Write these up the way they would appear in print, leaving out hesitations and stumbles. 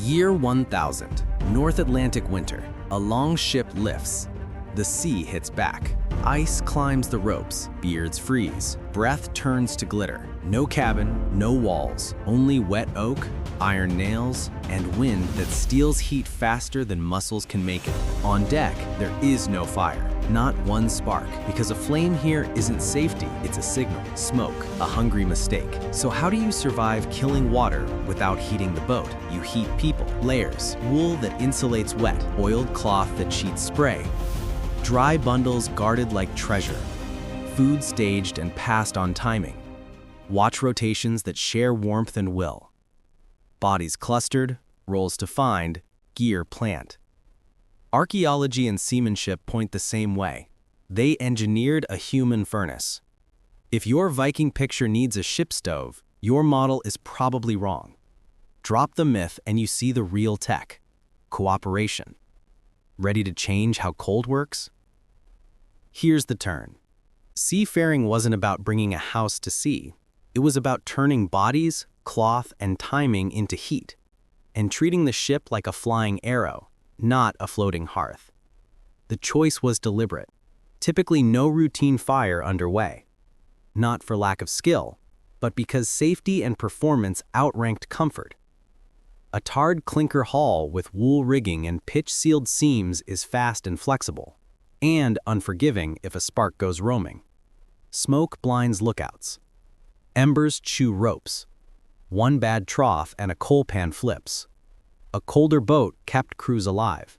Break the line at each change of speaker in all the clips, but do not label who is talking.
Year 1000, North Atlantic winter. A long ship lifts. The sea hits back. Ice climbs the ropes, beards freeze, breath turns to glitter. No cabin, no walls, only wet oak, iron nails, and wind that steals heat faster than muscles can make it. On deck, there is no fire, not one spark, because a flame here isn't safety, it's a signal, smoke, a hungry mistake. So how do you survive killing water without heating the boat? You heat people, layers, wool that insulates wet, oiled cloth that cheats spray, dry bundles guarded like treasure, food staged and passed on timing, watch rotations that share warmth and will. Bodies clustered, roles to find, gear plant. Archaeology and seamanship point the same way. They engineered a human furnace. If your Viking picture needs a ship stove, your model is probably wrong. Drop the myth and you see the real tech. Cooperation. Ready to change how cold works? Here's the turn. Seafaring wasn't about bringing a house to sea. It was about turning bodies, cloth, and timing into heat, and treating the ship like a flying arrow, not a floating hearth. The choice was deliberate. Typically no routine fire underway. Not for lack of skill, but because safety and performance outranked comfort. A tarred clinker hull with wool rigging and pitch-sealed seams is fast and flexible, and unforgiving if a spark goes roaming. Smoke blinds lookouts. Embers chew ropes. One bad trough and a coal pan flips. A colder boat kept crews alive.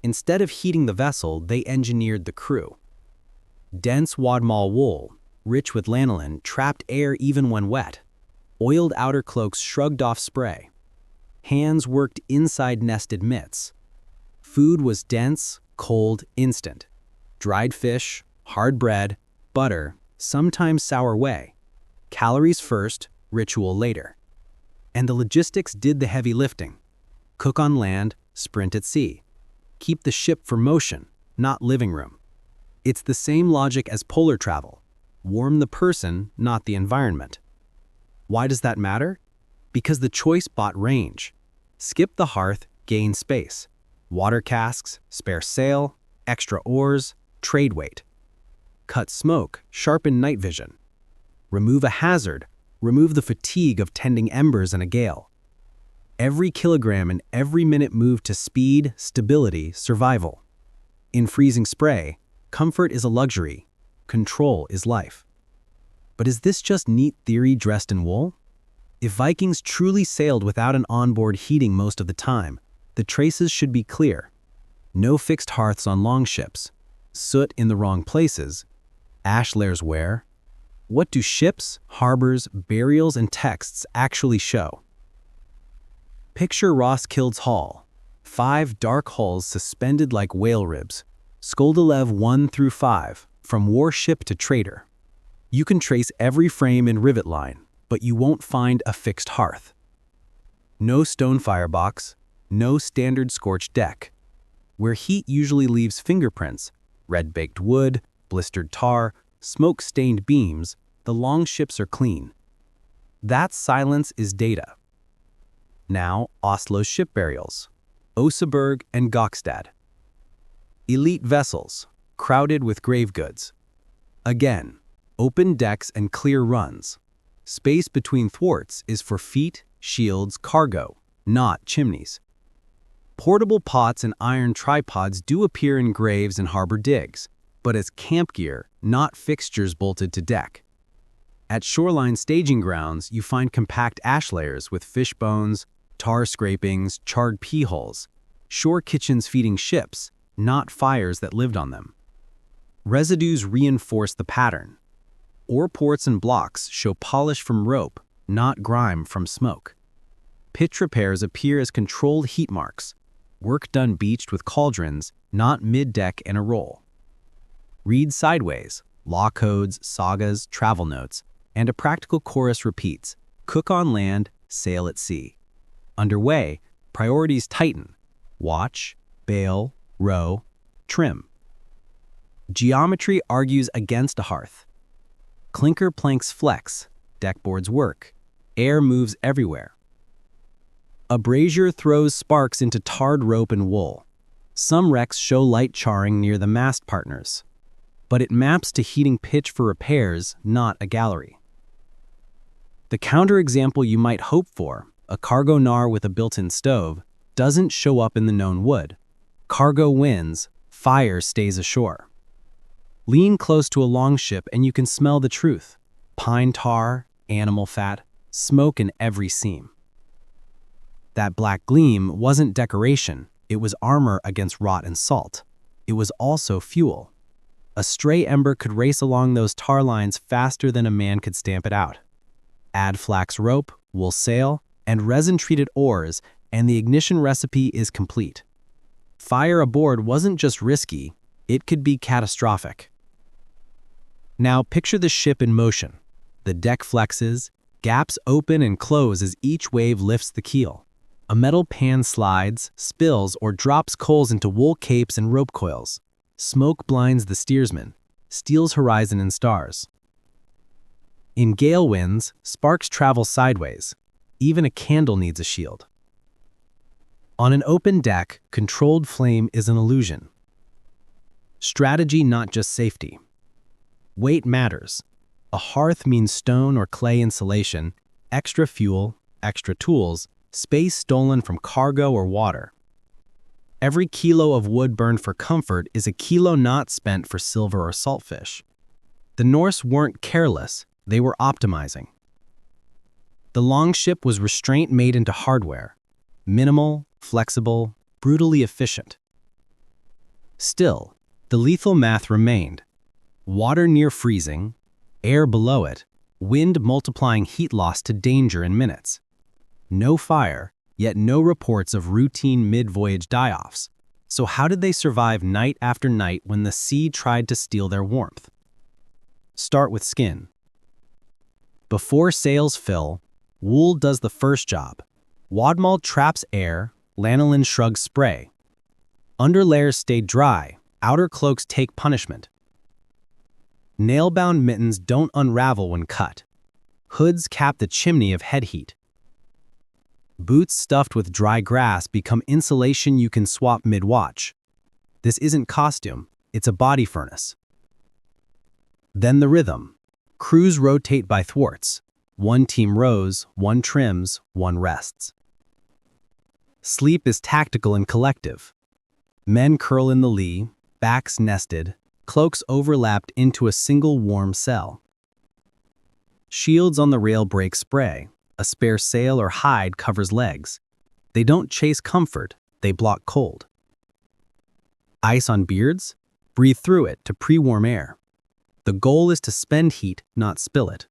Instead of heating the vessel, they engineered the crew. Dense wadmal wool, rich with lanolin, trapped air even when wet. Oiled outer cloaks shrugged off spray. Hands worked inside nested mitts. Food was dense, cold, instant. Dried fish, hard bread, butter, sometimes sour whey. Calories first, ritual later. And the logistics did the heavy lifting. Cook on land, sprint at sea. Keep the ship for motion, not living room. It's the same logic as polar travel. Warm the person, not the environment. Why does that matter? Because the choice bought range. Skip the hearth, gain space. Water casks, spare sail, extra oars, trade weight. Cut smoke, sharpen night vision. Remove a hazard, remove the fatigue of tending embers in a gale. Every kilogram and every minute moved to speed, stability, survival. In freezing spray, comfort is a luxury, control is life. But is this just neat theory dressed in wool? If Vikings truly sailed without an onboard heating most of the time, the traces should be clear. No fixed hearths on long ships, soot in the wrong places, ash layers where. What do ships, harbors, burials, and texts actually show? Picture Roskild's Hall. 5 dark hulls suspended like whale ribs. Skoldilev 1 through 5, from warship to trader. You can trace every frame in rivet line, but you won't find a fixed hearth. No stone firebox, no standard scorched deck. Where heat usually leaves fingerprints, red-baked wood, blistered tar, smoke-stained beams, the long ships are clean. That silence is data. Now, Oslo's ship burials, Oseberg and Gokstad. Elite vessels, crowded with grave goods. Again, open decks and clear runs. Space between thwarts is for feet, shields, cargo, not chimneys. Portable pots and iron tripods do appear in graves and harbor digs, but as camp gear, not fixtures bolted to deck. At shoreline staging grounds, you find compact ash layers with fish bones, tar scrapings, charred pea holes, shore kitchens feeding ships, not fires that lived on them. Residues reinforce the pattern. Oar ports and blocks show polish from rope, not grime from smoke. Pitch repairs appear as controlled heat marks, work done beached with cauldrons, not mid-deck in a roll. Read sideways, law codes, sagas, travel notes, and a practical chorus repeats, cook on land, sail at sea. Underway, priorities tighten, watch, bail, row, trim. Geometry argues against a hearth. Clinker planks flex, deck boards work, air moves everywhere. A brazier throws sparks into tarred rope and wool. Some wrecks show light charring near the mast partners. But it maps to heating pitch for repairs, not a gallery. The counterexample you might hope for, a cargo nar with a built-in stove, doesn't show up in the known wood. Cargo wins, fire stays ashore. Lean close to a longship and you can smell the truth. Pine tar, animal fat, smoke in every seam. That black gleam wasn't decoration, it was armor against rot and salt. It was also fuel. A stray ember could race along those tar lines faster than a man could stamp it out. Add flax rope, wool sail, and resin-treated oars, and the ignition recipe is complete. Fire aboard wasn't just risky, it could be catastrophic. Now picture the ship in motion. The deck flexes, gaps open and close as each wave lifts the keel. A metal pan slides, spills, or drops coals into wool capes and rope coils. Smoke blinds the steersman, steals horizon and stars. In gale winds, sparks travel sideways. Even a candle needs a shield. On an open deck, controlled flame is an illusion. Strategy, not just safety. Weight matters. A hearth means stone or clay insulation, extra fuel, extra tools, space stolen from cargo or water. Every kilo of wood burned for comfort is a kilo not spent for silver or saltfish. The Norse weren't careless, they were optimizing. The longship was restraint made into hardware. Minimal, flexible, brutally efficient. Still, the lethal math remained. Water near freezing, air below it, wind multiplying heat loss to danger in minutes. No fire, yet no reports of routine mid-voyage die-offs. So how did they survive night after night when the sea tried to steal their warmth? Start with skin. Before sails fill, wool does the first job. Wadmal traps air, lanolin shrugs spray. Underlayers stay dry, outer cloaks take punishment. Nail-bound mittens don't unravel when cut. Hoods cap the chimney of head heat. Boots stuffed with dry grass become insulation you can swap mid-watch. This isn't costume, it's a body furnace. Then the rhythm. Crews rotate by thwarts. One team rows, one trims, one rests. Sleep is tactical and collective. Men curl in the lee, backs nested, cloaks overlapped into a single warm cell. Shields on the rail break spray. A spare sail or hide covers legs. They don't chase comfort, they block cold. Ice on beards? Breathe through it to pre-warm air. The goal is to spend heat, not spill it.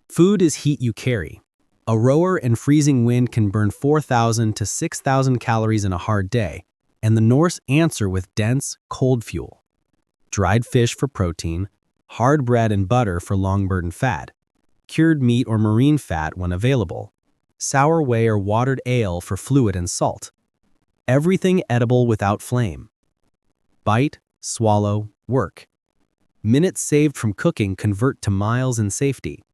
Food is heat you carry. A rower in freezing wind can burn 4,000 to 6,000 calories in a hard day, and the Norse answer with dense, cold fuel. Dried fish for protein, hard bread and butter for long-burden fat, cured meat or marine fat when available, sour whey or watered ale for fluid and salt. Everything edible without flame. Bite, swallow, work. Minutes saved from cooking convert to miles in safety.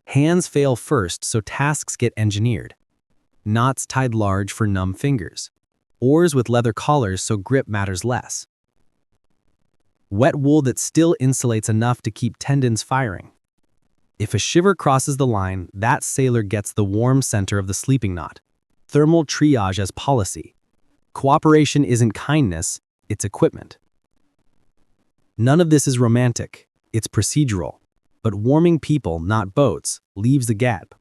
Hands fail first, so tasks get engineered. Knots tied large for numb fingers. Oars with leather collars so grip matters less. Wet wool that still insulates enough to keep tendons firing. If a shiver crosses the line, that sailor gets the warm center of the sleeping knot. Thermal triage as policy. Cooperation isn't kindness, it's equipment. None of this is romantic, it's procedural. But warming people, not boats, leaves the gap.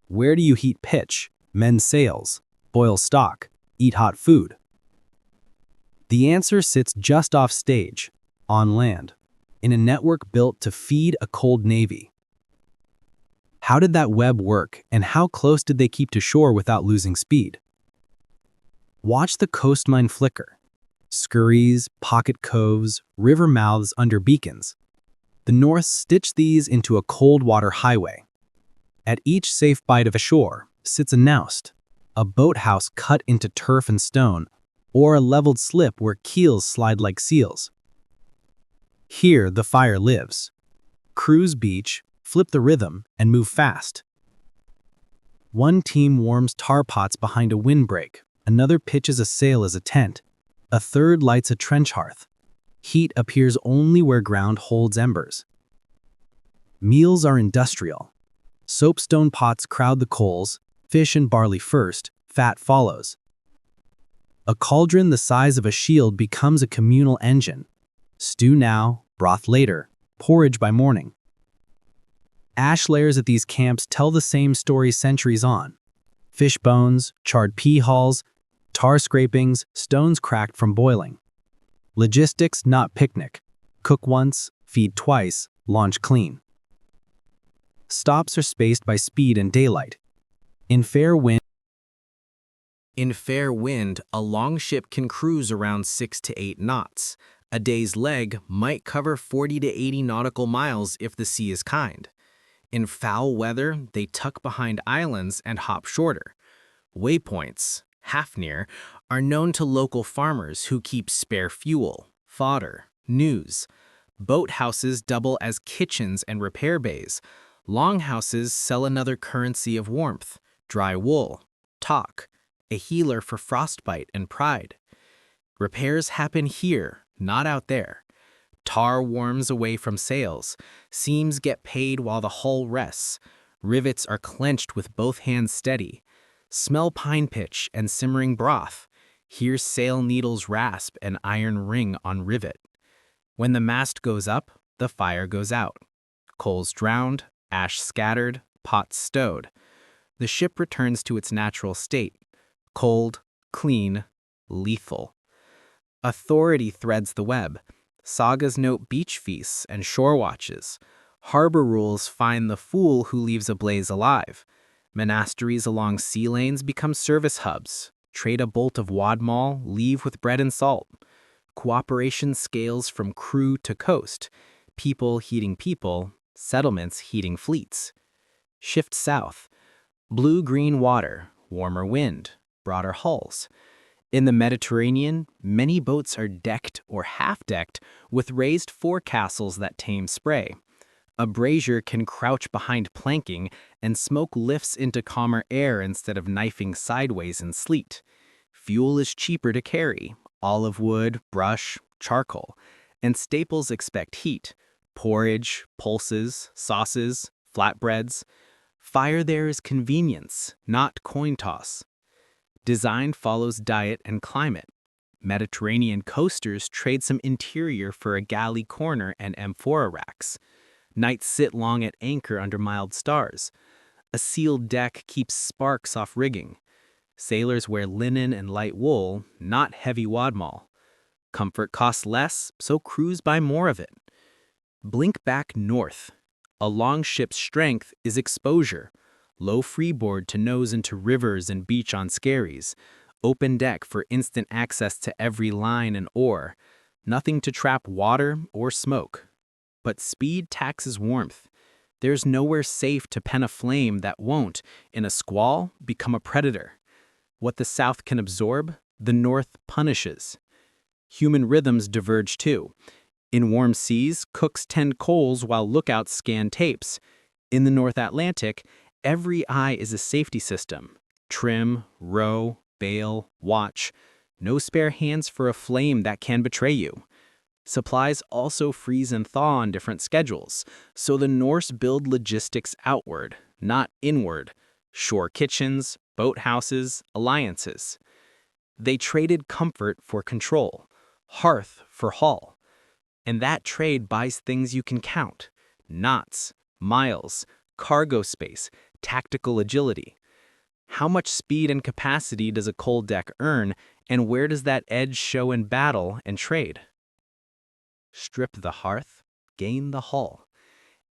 Where do you heat pitch, mend sails, boil stock, eat hot food? The answer sits just off stage, on land, in a network built to feed a cold navy. How did that web work, and how close did they keep to shore without losing speed? Watch the coastline flicker. Scurries, pocket coves, river mouths under beacons. The North stitched these into a cold water highway. At each safe bite of a shore sits a naust, a boathouse cut into turf and stone, or a leveled slip where keels slide like seals. Here the fire lives. Cruise beach, flip the rhythm, and move fast. One team warms tar pots behind a windbreak, another pitches a sail as a tent, a third lights a trench hearth. Heat appears only where ground holds embers. Meals are industrial. Soapstone pots crowd the coals, fish and barley first, fat follows. A cauldron the size of a shield becomes a communal engine. Stew now, broth later, porridge by morning. Ash layers at these camps tell the same story centuries on. Fish bones, charred pea hulls, tar scrapings, stones cracked from boiling. Logistics, not picnic. Cook once, feed twice, launch clean. Stops are spaced by speed and daylight. In fair wind, a long ship can cruise around 6 to 8 knots. A day's leg might cover 40 to 80 nautical miles if the sea is kind. In foul weather, they tuck behind islands and hop shorter. Waypoints, Hafnir, are known to local farmers who keep spare fuel, fodder, news. Boathouses double as kitchens and repair bays. Longhouses sell another currency of warmth, dry wool, talk, a healer for frostbite and pride. Repairs happen here, not out there. Tar warms away from sails. Seams get paid while the hull rests. Rivets are clenched with both hands steady. Smell pine pitch and simmering broth. Hear sail needles rasp and iron ring on rivet. When the mast goes up, the fire goes out. Coals drowned, ash scattered, pots stowed. The ship returns to its natural state. Cold, clean, lethal. Authority threads the web. Sagas note beach feasts and shore watches. Harbor rules find the fool who leaves a blaze alive. Monasteries along sea lanes become service hubs. Trade a bolt of wadmal, leave with bread and salt. Cooperation scales from crew to coast. People heeding people, settlements heeding fleets. Shift south. Blue-green water, warmer wind, broader hulls. In the Mediterranean, many boats are decked or half-decked with raised forecastles that tame spray. A brazier can crouch behind planking, and smoke lifts into calmer air instead of knifing sideways in sleet. Fuel is cheaper to carry, olive wood, brush, charcoal, and staples expect heat. Porridge, pulses, sauces, flatbreads. Fire there is convenience, not coin toss. Design follows diet and climate. Mediterranean coasters trade some interior for a galley corner and amphora racks. Nights sit long at anchor under mild stars. A sealed deck keeps sparks off rigging. Sailors wear linen and light wool, not heavy wadmal. Comfort costs less, so crews buy more of it. Blink back north. A long ship's strength is exposure. Low freeboard to nose into rivers and beach on skerries. Open deck for instant access to every line and oar. Nothing to trap water or smoke. But speed taxes warmth. There's nowhere safe to pen a flame that won't, in a squall, become a predator. What the South can absorb, the North punishes. Human rhythms diverge too. In warm seas, cooks tend coals while lookouts scan tapes. In the North Atlantic, every eye is a safety system. Trim, row, bail, watch. No spare hands for a flame that can betray you. Supplies also freeze and thaw on different schedules, so the Norse build logistics outward, not inward. Shore kitchens, boathouses, alliances. They traded comfort for control, hearth for hull. And that trade buys things you can count: knots, miles, cargo space, tactical agility. How much speed and capacity does a coal deck earn, and where does that edge show in battle and trade? Strip the hearth, gain the hull.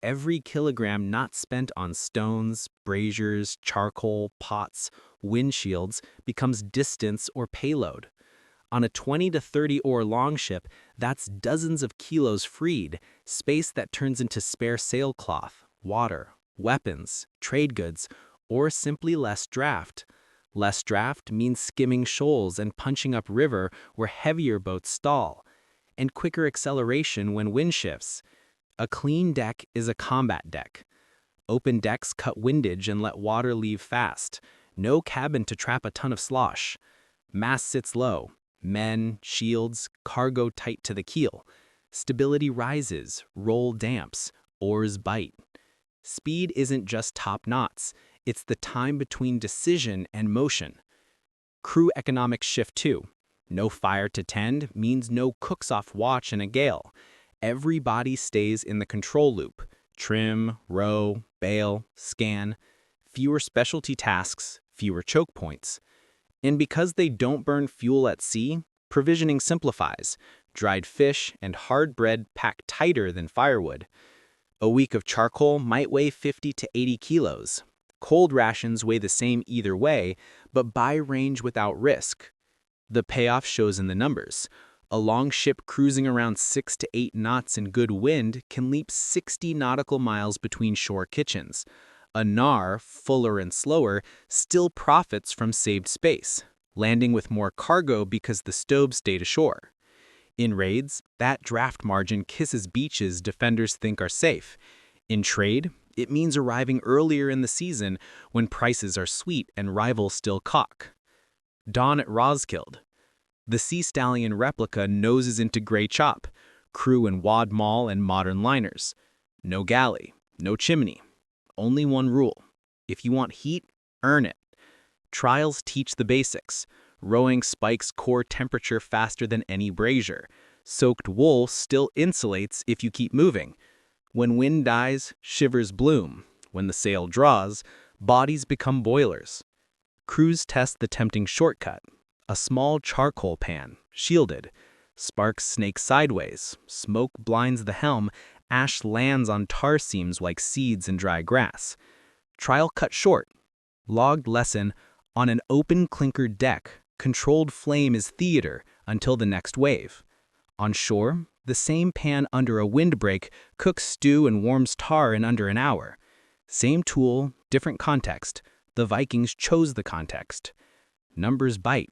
Every kilogram not spent on stones, braziers, charcoal, pots, windshields becomes distance or payload. On a 20 to 30 oar longship, that's dozens of kilos freed, space that turns into spare sailcloth, water, weapons, trade goods, or simply less draft. Less draft means skimming shoals and punching up river where heavier boats stall, and quicker acceleration when wind shifts. A clean deck is a combat deck. Open decks cut windage and let water leave fast. No cabin to trap a ton of slosh. Mast sits low. Men, shields, cargo tight to the keel. Stability rises, roll damps, oars bite. Speed isn't just top knots, it's the time between decision and motion. Crew economics shift too. No fire to tend means no cooks off watch in a gale. Everybody stays in the control loop. Trim, row, bail, scan. Fewer specialty tasks, fewer choke points. And because they don't burn fuel at sea, provisioning simplifies. Dried fish and hard bread pack tighter than firewood. A week of charcoal might weigh 50 to 80 kilos. Cold rations weigh the same either way, but buy range without risk. The payoff shows in the numbers. A long ship cruising around 6 to 8 knots in good wind can leap 60 nautical miles between shore kitchens. A NAR, fuller and slower, still profits from saved space, landing with more cargo because the stoves stayed ashore. In raids, that draft margin kisses beaches defenders think are safe. In trade, it means arriving earlier in the season when prices are sweet and rivals still cock. Dawn at Roskilde. The Sea Stallion replica noses into gray chop, crew in wad maul and modern liners. No galley, no chimney. Only one rule. If you want heat, earn it. Trials teach the basics. Rowing spikes core temperature faster than any brazier. Soaked wool still insulates if you keep moving. When wind dies, shivers bloom. When the sail draws, bodies become boilers. Crews test the tempting shortcut. A small charcoal pan, shielded. Sparks snake sideways. Smoke blinds the helm. Ash lands on tar seams like seeds in dry grass. Trial cut short. Logged lesson, on an open clinker deck, controlled flame is theater until the next wave. On shore, the same pan under a windbreak cooks stew and warms tar in under an hour. Same tool, different context. The Vikings chose the context. Numbers bite.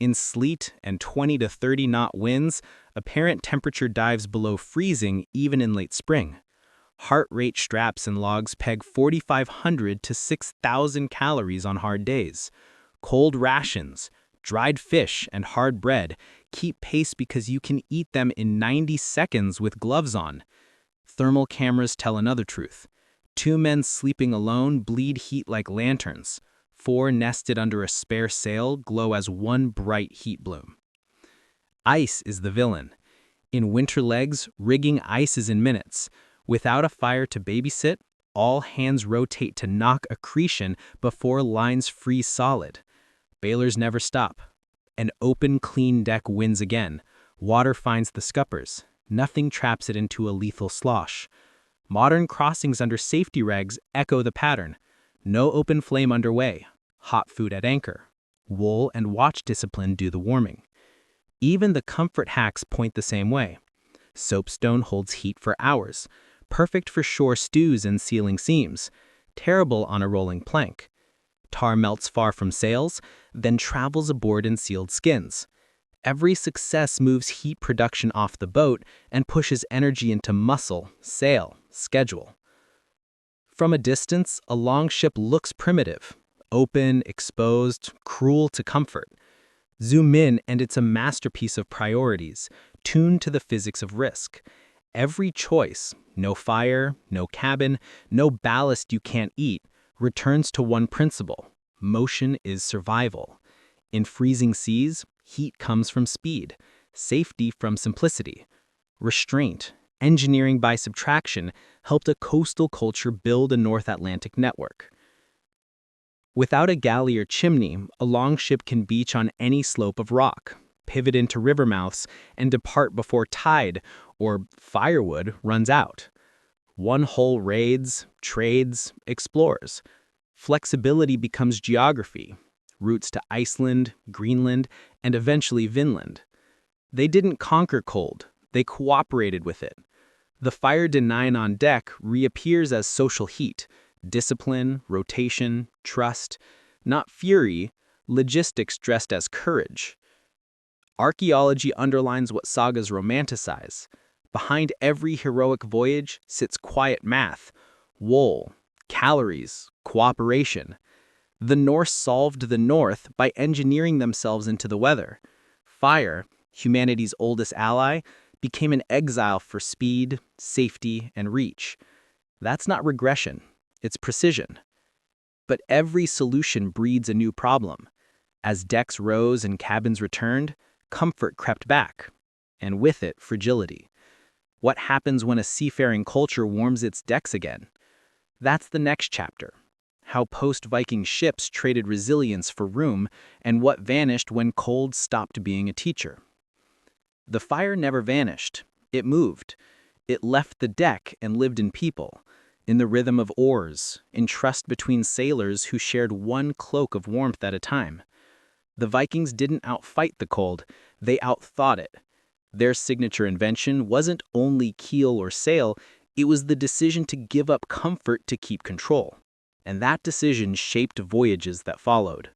In sleet and 20 to 30 knot winds, apparent temperature dives below freezing even in late spring. Heart rate straps and logs peg 4,500 to 6,000 calories on hard days. Cold rations, dried fish, and hard bread keep pace because you can eat them in 90 seconds with gloves on. Thermal cameras tell another truth. 2 men sleeping alone bleed heat like lanterns. 4 nested under a spare sail glow as one bright heat bloom. Ice is the villain. In winter legs, rigging ice is in minutes. Without a fire to babysit, all hands rotate to knock accretion before lines freeze solid. Bailers never stop. An open, clean deck wins again. Water finds the scuppers. Nothing traps it into a lethal slosh. Modern crossings under safety regs echo the pattern. No open flame underway. Hot food at anchor. Wool and watch discipline do the warming. Even the comfort hacks point the same way. Soapstone holds heat for hours. Perfect for shore stews and sealing seams. Terrible on a rolling plank. Tar melts far from sails, then travels aboard in sealed skins. Every success moves heat production off the boat and pushes energy into muscle, sail, schedule. From a distance, a longship looks primitive. Open, exposed, cruel to comfort. Zoom in and it's a masterpiece of priorities, tuned to the physics of risk. Every choice, no fire, no cabin, no ballast you can't eat, returns to one principle. Motion is survival. In freezing seas, heat comes from speed, safety from simplicity. Restraint, engineering by subtraction, helped a coastal culture build a North Atlantic network. Without a galley or chimney, a longship can beach on any slope of rock, pivot into river mouths, and depart before tide, or firewood, runs out. One hull raids, trades, explores. Flexibility becomes geography, routes to Iceland, Greenland, and eventually Vinland. They didn't conquer cold, they cooperated with it. The fire denying on deck reappears as social heat, discipline, rotation, trust, not fury, logistics dressed as courage. Archaeology underlines what sagas romanticize. Behind every heroic voyage sits quiet math, wool, Calories, cooperation. The Norse solved the North by engineering themselves into the weather. Fire, humanity's oldest ally, became an exile for speed, safety, and reach. That's not regression, it's precision. But every solution breeds a new problem. As decks rose and cabins returned, comfort crept back, and with it, fragility. What happens when a seafaring culture warms its decks again? That's the next chapter. How post-Viking ships traded resilience for room, and what vanished when cold stopped being a teacher. The fire never vanished. It moved. It left the deck and lived in people, in the rhythm of oars, in trust between sailors who shared one cloak of warmth at a time. The Vikings didn't outfight the cold, they outthought it. Their signature invention wasn't only keel or sail, it was the decision to give up comfort to keep control. And that decision shaped voyages that followed.